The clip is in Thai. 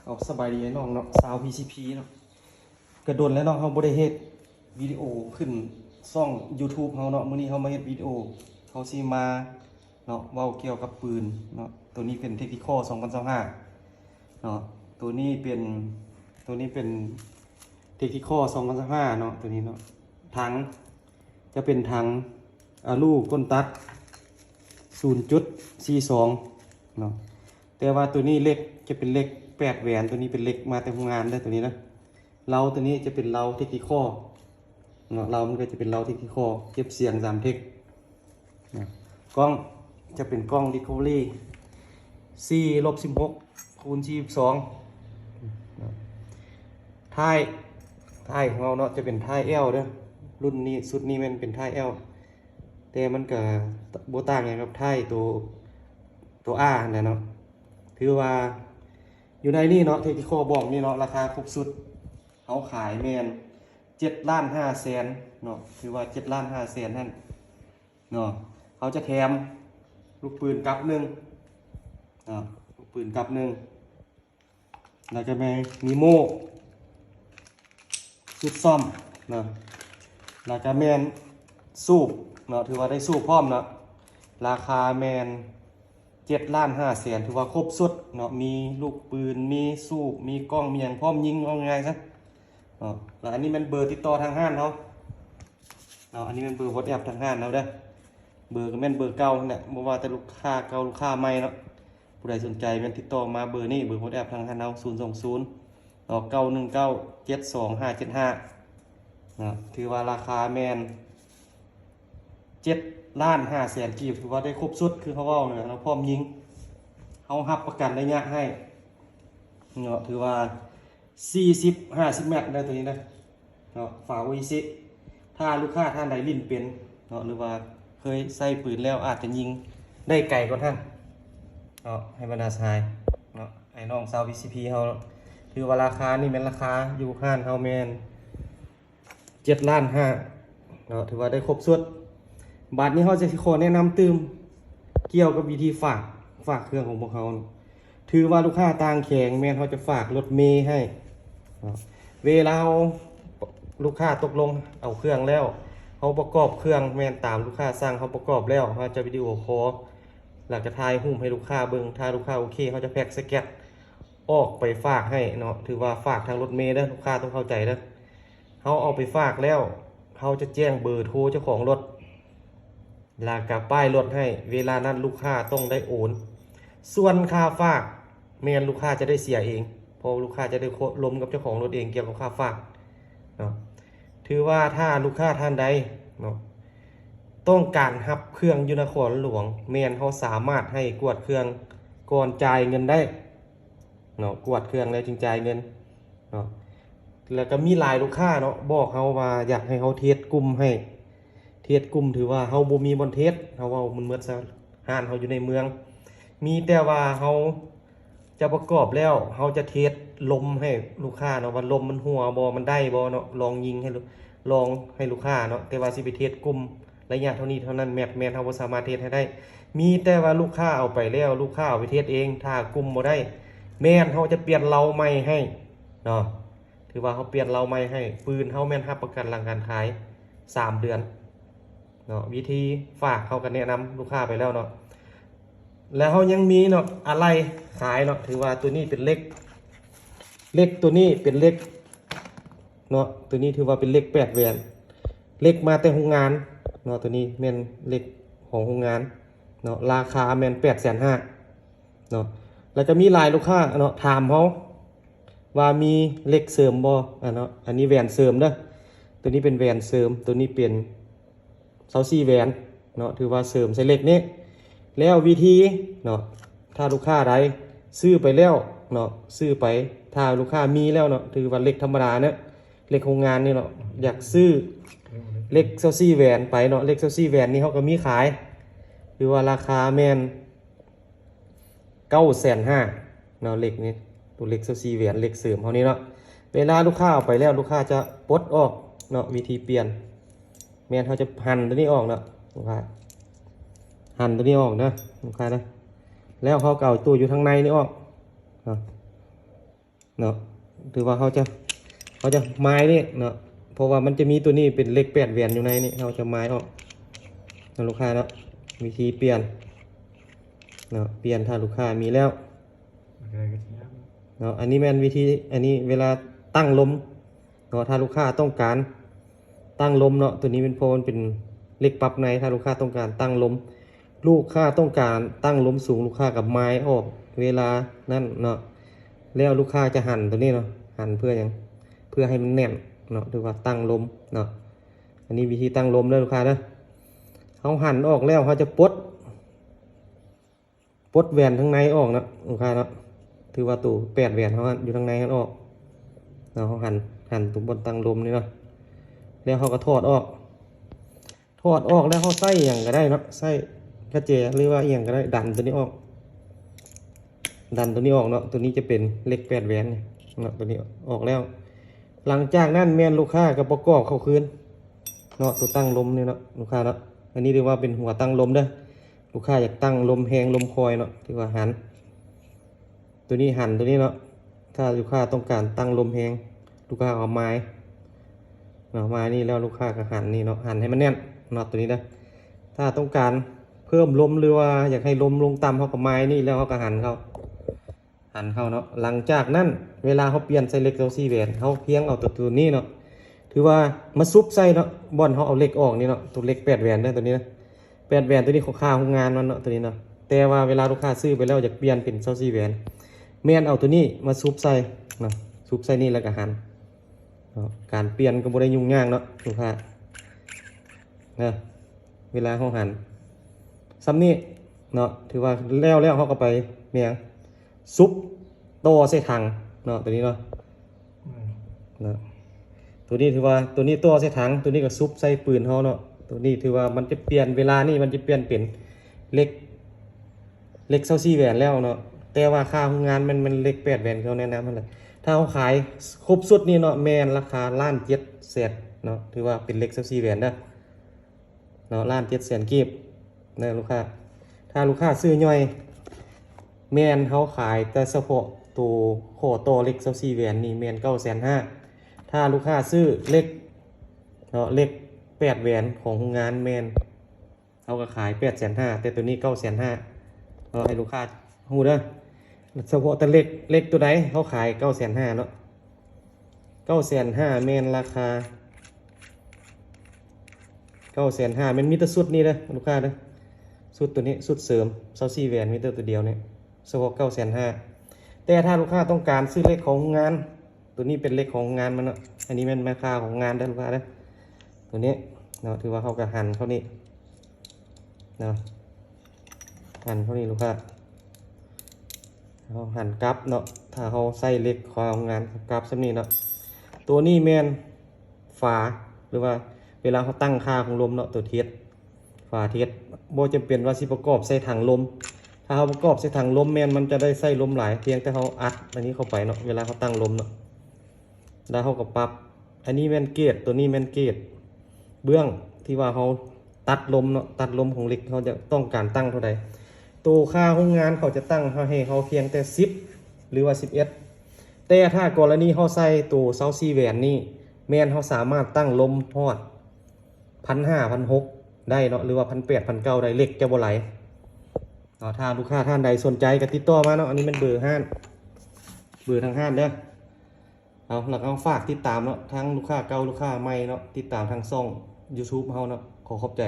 เอาสบายดีไอ้น้องเนาะสาว PCP เนาะกระโดนแล้วน้องเฮาบ่ได้เฮ็ดวิดีโอขึ้นช่อง YouTube เฮาเนาะมื้อนี้เฮามาเฮ็ดวิดีโอเฮาสิมาเนาะเว้าเกี่ยวกับปืนเนาะตัวนี้เป็น Tactical 2025เนาะตัวนี้เป็น Tactical 2025เนาะตัวนี้เนาะถังจะเป็นถังลูกก้นตัด 0.42 เนาะแต่ว่าตัวนี้เล็กจะเป็นเล็ก8 แหวนตัวนี้เป็นเล็กมาแต่โรงงานได้ตัวนี้นะเราตัวนี้จะเป็นเราเทคนิคอเนาะเรามันก็จะเป็นเราเทคนิคอเก็บเสียง3 เทคนะกล้องจะเป็นกล้อง Recovery 4-16x42ท้ายของเราเนาะจะเป็นท้าย L เด้อรุ่นนี้สุดนี้มันเป็นท้าย L แต่มันก็บ่ต่างกันกับท้ายตัว R นะเนาะถือว่าอยู่ในนี่เนาะเทคนิคบอกนี่เนาะราคาครบสุดเขาขายแมน7,500,000เนาะถือว่า7,500,000นั่นเนาะเขาจะแถมลูกปืนกับหนึ่งเนาะลูกปืนกับหนึ่งแล้วก็มีโม่ชุดซ่อมเนาะแล้วก็แมนสูบเนาะถือว่าได้สูบพร้อมเนาะราคาแมน7,500,000ถือว่าครบสุดเนาะมีลูกปืนมีสูบมีกล้องมีอย่างพร้อมยิงเอาไงซะเนาะแล้วอันนี้มันเบอร์ติดต่อทางห้างเขาเนาะอันนี้มันเบอร์ WhatsApp ทางห้างเราเด้อเบอร์ก็แม่นเบอร์เก่าเนี่ยบ่ว่าแต่ลูกค้าเก่าลูกค้าใหม่เนาะผู้ใดสนใจแม่นติดต่อมาเบอร์นี้เบอร์ WhatsApp ทางห้างเรา020-919-72575เนาะถือว่าราคาแม่น7,500,000กีบถือว่าได้ครบสุดคือเขาว่าเนี่ยเราพร้อมยิงเขาหับประกันระยะให้เนาะถือว่า40-50 เมตรได้ตัวนี้นะเนาะฝากไว้ซิถ้าลูกค้าท่านใดลิ้นเป็นเนาะหรือว่าเคยใส่ปืนแล้วอาจจะยิงได้ไกลกว่าท่านเนาะให้บรรดาชายเนาะไอ้น้องสาว PCP เขาถือว่าราคานี่เป็นราคาอยู่ห้านเขาแมน7,500,000เนาะถือว่าได้ครบสุดบัดนี้เขาจะขอแนะนำตื่มเกี่ยวกับวิธีฝากเครื่องของพวกเขาถือว่าลูกค้าต่างแข็งแม่นเขาจะฝากรถเมย์ให้เวลาลูกค้าตกลงเอาเครื่องแล้วเขาประกอบเครื่องแม่นตามลูกค้าสั่งเขาประกอบแล้วเขาจะวิดีโอคอลหลังจากถ่ายหุ้มให้ลูกค้าเบิ่งถ้าลูกค้าโอเคเขาจะแพ็คสเก็ตออกไปฝากให้เนาะถือว่าฝากทางรถเมย์เด้อลูกค้าต้องเข้าใจเด้อเขาเอาไปฝากแล้วเขาจะแจ้งเบอร์โทรเจ้าของรถลากกับป้ายรถให้เวลานั้นลูกค้าต้องได้โอนส่วนค่าฝากแมนลูกค้าจะได้เสียเองเพราะลูกค้าจะได้ล้มกับเจ้าของรถเองเกี่ยวกับค่าฝากเนาะถือว่าถ้าลูกค้าท่านใดเนาะต้องการหับเครื่องอยู่นครหลวงแมนเขาสามารถให้กวดเครื่องก่อนจ่ายเงินได้เนาะกวดเครื่องแล้วจึงจ่ายเงินเนาะแล้วก็มีหลายลูกค้าเนาะบอกเขาว่าอยากให้เขาเทสกลุ่มให้เทสกลุ่มถือว่าเฮาบ่มีบนเทสเฮาเว้ามันเมิดซะห้านเฮาอยู่ในเมืองมีแต่ว่าเฮาจะประกอบแล้วเฮาจะเทสลมให้ลูกค้าเนาะว่าลมมันหัวบ่มันได้บ่เนาะลองยิงให้ลองให้ลูกค้าเนาะแต่ว่าสิไปเทสกลุ่มระยะเท่านี้เท่านั้นแม่นเฮาบ่สามารถเทสให้ได้มีแต่ว่าลูกค้าเอาไปแล้วลูกค้าเอาไปเทสเองถ้ากลุ่มบ่ได้แม่นเฮาจะเปลี่ยนเราใหม่ให้เนาะถือว่าเขาเปลี่ยนเราใหม่ให้ปืนเฮาแม่นรับประกันหลังการขาย3 เดือนเนาะวิธีฝากเขากันแนะนำลูกค้าไปแล้วเนาะแล้วเขายังมีเนาะอะไรขายเนาะถือว่าตัวนี้เป็นเล็กตัวนี้เป็นเล็กเนาะตัวนี้ถือว่าเป็นเล็ก8 แหวนเล็กมาแต่โรงงานเนาะตัวนี้แม่นเล็กของโรงงานเนาะราคาแม่น850,000เนาะแล้วจะมีหลายลูกค้าเนาะถามเขาว่ามีเล็กเสริมบ่เนาะอันนี้แหวนเสริมเด้อตัวนี้เป็นแหวนเสริมตัวนี้เป็น24 แหวนเนาะถือว่าเสริมใส่เล็กนี้แล้ววิธีเนาะถ้าลูกค้าใดซื้อไปแล้วเนาะซื้อไปถ้าลูกค้ามีแล้วเนาะถือว่าเล็กธรรมดาเนี่ยเล็กโรงงานนี่เนาะอยากซื้อเล็ก24 แหวนไปเนาะเล็ก24 แหวนนี่เขาก็มีขายคือว่าราคาแม่น950,000เนาะเล็กนี่ตัวเล็ก24 แหวนเล็กเสริมเท่านี้เนาะเวลาลูกค้าเอาไปแล้วลูกค้าจะปลดออกเนาะวิธีเปลี่ยนแม่นเขาจะหั่นตัวนี้ออกเนาะลูกค้าหั่นตัวนี้ออกนะลูกค้านะแล้วเขาเก่าตัวอยู่ทางในนี่ออก เนาะถือว่าเขาจะไม้นี่เนาะเพราะว่ามันจะมีตัวนี้เป็นเหล็กแปดแหวนอยู่ในนี่เราจะไม้ออกนะลูกค้าเนาะวิธีเปลี่ยนเนาะเปลี่ยนถ้าลูกค้ามีแล้วเนาะอันนี้แม่นวิธีอันนี้เวลาตั้งลมเนาะถ้าลูกค้าต้องการตั้งลมเนาะตัวนี้เป็นโพนเป็นเหล็กปรับในถ้าลูกค้าต้องการตั้งลมลูกค้าต้องการตั้งลมสูงลูกค้ากับไม้ออกเวลานั่นเนาะแล้วลูกค้าจะหั่นตัวนี้เนาะหั่นเพื่อยังเพื่อให้มันแน่นเนาะหรือว่าตั้งลมเนาะอันนี้วิธีตั้งลมเด้อลูกค้าเด้อเขาหั่นออกแล้วเขาจะปลดแหวนข้างในออกนะลูกค้าเนาะถือว่าตู้แปดแหวนเขาอยู่ข้างในกันออกเนาะเขาหั่นตรงบนตั้งลมนี่เนาะแล้วเขาก็ถอดออกแล้วเขาใส่อย่างก็ได้เนาะใส่กระเจหรือว่าอย่างก็ได้ดันตัวนี้ออกเนาะตัวนี้จะเป็นเหล็กแปดแหวนเนาะตัวนี้ออกแล้ว หลังจากนั้นแม่นลูกค้าก็ประกอบเข้าคืนเนาะตัวตั้งลมนี่เนาะลูกค้าเนาะอันนี้เรียกว่าเป็นหัวตั้งลมเด้อลูกค้าอยากตั้งลมแหงลมคอยเนาะที่ว่าหันตัวนี้หันตัวนี้เนาะถ้าลูกค้าต้องการตั้งลมแหงลูกค้าเอาไม้เนาะไม้นี่แล้วลูกค้าก็หันนี่เนาะหันให้มันแน่นเนาะตัวนี้เด้อถ้าต้องการเพิ่มลมหรือว่าอยากให้ลมลงต่ำเขากับไม้นี่แล้วเขาก็หันเข้าเนาะหลังจากนั้นเวลาเขาเปลี่ยนใส่เหล็กตัวซี่แหวนเขาเพียงเอาตัวนี้เนาะถือว่ามาซุบใส่เนาะบอนเขาเอาเหล็กออกนี่เนาะตัวเหล็กแปดแหวนได้ตัวนี้นะแปดแหวนตัวนี้เขาค่าของงานมันเนาะตัวนี้เนาะแต่ว่าเวลาลูกค้าซื้อไปแล้วอยากเปลี่ยนเป็นซี่แหวนแม่นเอาตัวนี้มาซุบใส่เนาะซุบใส่นี่แล้วก็หันเนาะการเปลี่ยนก็บ่ได้ยุ่งยากเนาะลูกค้านะเวลาเขาหันซ้ำนี่เนาะถือว่าแล้วเขาก็ไปเมียงซุปโตใส่ถังเนาะตัวนี้เนาะตัวนี้ถือว่าตัวนี้โตใส่ถังตัวนี้ก็ซุปใส่ปืนเขาเนาะตัวนี้ถือว่ามันจะเปลี่ยนเวลานี่มันจะเปลี่ยนเป็นเล็กซี่แหวนแล้วเนาะแต่ว่าค่าของงานมันเล็กแปดแหวนเขาแนะนำมันเลยถ้าเขาขายครบสุดนี่เนาะแมนราคา1,700,000เนาะถือว่าเป็นเล็กซี่แหวนนะเนาะ1,700,000กีบนะลูกค้าถ้าลูกค้าซื้อย่อยแมนเขาขายแต่เฉพาะตัวโคโตเล็กซี่แหวนนี่แมน950,000ถ้าลูกค้าซื้อเล็กเนาะเล็กแปดแหวนของงานแมนเขาก็ขาย850,000แต่ตัวนี้950,000เนาะให้ลูกค้าฮู้เด้อเฉพาะแต่เล็กตัวใดเขาขาย950,000เนาะ950,000แมนราคา950,000มันมีแต่สุดนี่เด้อลูกค้าเด้อสุดตัวนี้สุดเสริมซี่แหวนมีแต่ตัวเดียวเนี่ยเฉพาะ950,000แต่ถ้าลูกค้าต้องการซื้อเล็กของงานตัวนี้เป็นเล็กของงานมันเนาะอันนี้เป็นราคาของงานได้ลูกค้าเด้อตัวนี้เนาะถือว่าเขากระหันเขานี่เนาะหันเขานี่ลูกค้าเขาหันกลับเนาะถ้าเขาใส่เล็กของงานกลับสักนี้เนาะตัวนี้แมนฝาหรือว่าเวลาเขาตั้งค่าของลมเนาะตัวเทียดฝาเทียดโบจำเป็นว่าสิประกอบใส่ถังลมถ้าเขาประกอบใส่ถังลมแมนมันจะได้ใส่ลมหลายเพียงแต่เขาอัดอันนี้เข้าไปเนาะเวลาเขาตั้งลมเนาะแล้วเขาก็ปรับอันนี้แมนเกตตัวนี้แมนเกตเบื้องที่ว่าเขาตัดลมเนาะตัดลมของเหล็กเขาจะต้องการตั้งเท่าใดตัวค่าของงานเขาจะตั้งให้เขาเพียงแต่10หรือว่า11แต่ถ้ากรณีเขาใส่ตัวซี่แหวนนี่แมนเขาสามารถตั้งลมฮอด1,500-1,600ได้เนาะหรือว่า1,800-1,900ได้เล็กจะบ่ไหลถ้าลูกค้าท่านใดสนใจก็ติดต่อมาเนาะอันนี้มันเบอร์ห้านเบอร์ทางห้านเด้อแล้วก็ฝากติดตามเนาะทั้งลูกค้าเก่าลูกค้าใหม่เนาะติดตามทางช่อง YouTube เฮาเนาะขอขอบใจ